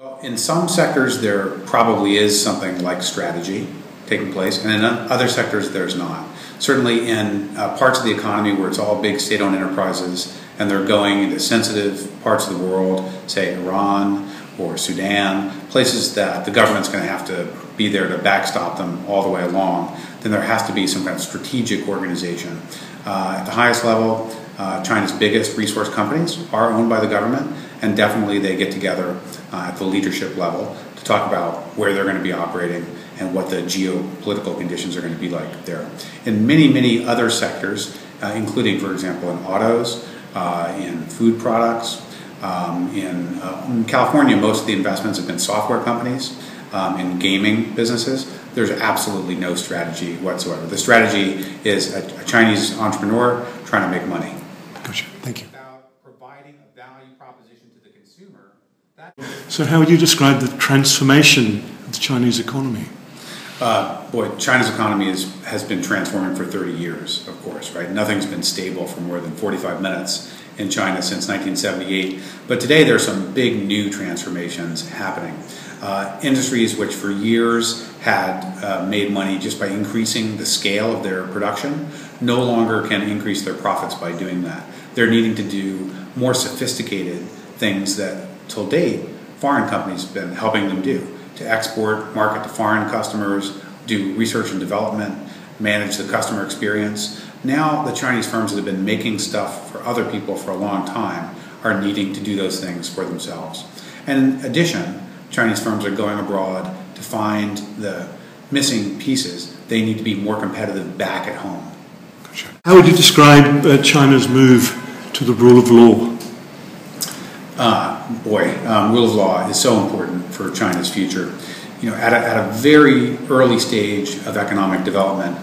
Well, in some sectors there probably is something like strategy taking place, and in other sectors there's not. Certainly in parts of the economy where it's all big state-owned enterprises and they're going into sensitive parts of the world, say Iran or Sudan, places that the government's going to have to be there to backstop them all the way along, then there has to be some kind of strategic organization. At the highest level, China's biggest resource companies are owned by the government, and definitely they get together at the leadership level to talk about where they're going to be operating and what the geopolitical conditions are going to be like there. In many, many other sectors, including, for example, in autos, in food products, in California, most of the investments have been software companies. In gaming businesses, there's absolutely no strategy whatsoever. The strategy is a Chinese entrepreneur trying to make money. Gotcha. Thank you. About providing a value proposition to the consumer. So how would you describe the transformation of the Chinese economy? Boy, China's economy has been transforming for 30 years, of course, right? Nothing's been stable for more than 45 minutes in China since 1978. But today there are some big new transformations happening. Industries which for years had made money just by increasing the scale of their production no longer can increase their profits by doing that. They're needing to do more sophisticated things that, till date, foreign companies have been helping them do. To export, market to foreign customers, do research and development, manage the customer experience. Now the Chinese firms that have been making stuff for other people for a long time are needing to do those things for themselves. And in addition, Chinese firms are going abroad to find the missing pieces. They need to be more competitive back at home. Gotcha. How would you describe China's move to the rule of law? Rule of law is so important for China's future. You know, at a very early stage of economic development,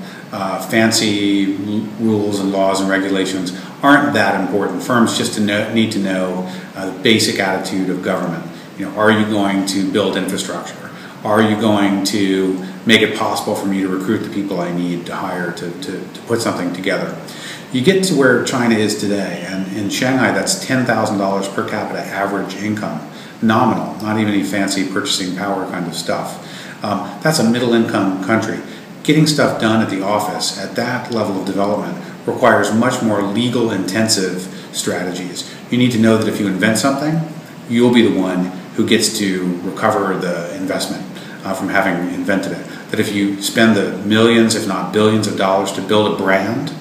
fancy rules and laws and regulations aren't that important. Firms just need to know the basic attitude of government. You know, are you going to build infrastructure? Are you going to make it possible for me to recruit the people I need to hire to put something together? You get to where China is today, and in Shanghai that's $10,000 per capita average income, nominal, not even any fancy purchasing power kind of stuff. That's a middle income country. Getting stuff done at the office at that level of development requires much more legal intensive strategies. You need to know that if you invent something, you'll be the one who gets to recover the investment from having invented it. That if you spend the millions, if not billions of dollars to build a brand,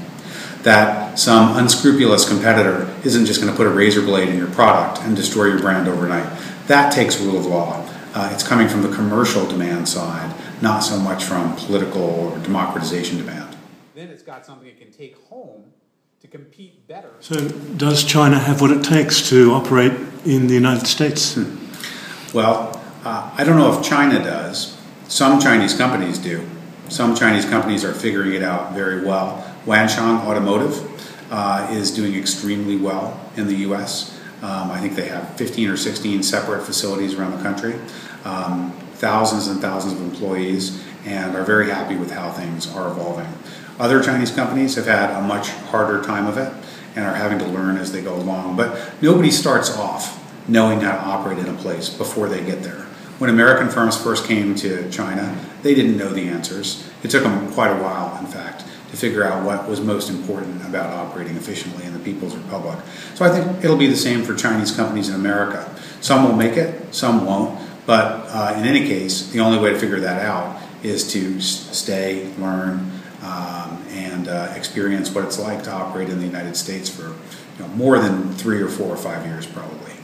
that some unscrupulous competitor isn't just going to put a razor blade in your product and destroy your brand overnight. That takes rule of law. It's coming from the commercial demand side, not so much from political or democratization demand. Then it's got something it can take home to compete better. So does China have what it takes to operate in the United States? Well, I don't know if China does. Some Chinese companies do. Some Chinese companies are figuring it out very well. Wansheng Automotive is doing extremely well in the U.S. I think they have 15 or 16 separate facilities around the country, thousands and thousands of employees, and are very happy with how things are evolving. Other Chinese companies have had a much harder time of it and are having to learn as they go along. But nobody starts off knowing how to operate in a place before they get there. When American firms first came to China, they didn't know the answers. It took them quite a while, in fact, to figure out what was most important about operating efficiently in the People's Republic. So I think it'll be the same for Chinese companies in America. Some will make it, some won't, but in any case, the only way to figure that out is to stay, learn, and experience what it's like to operate in the United States for more than 3 or 4 or 5 years probably.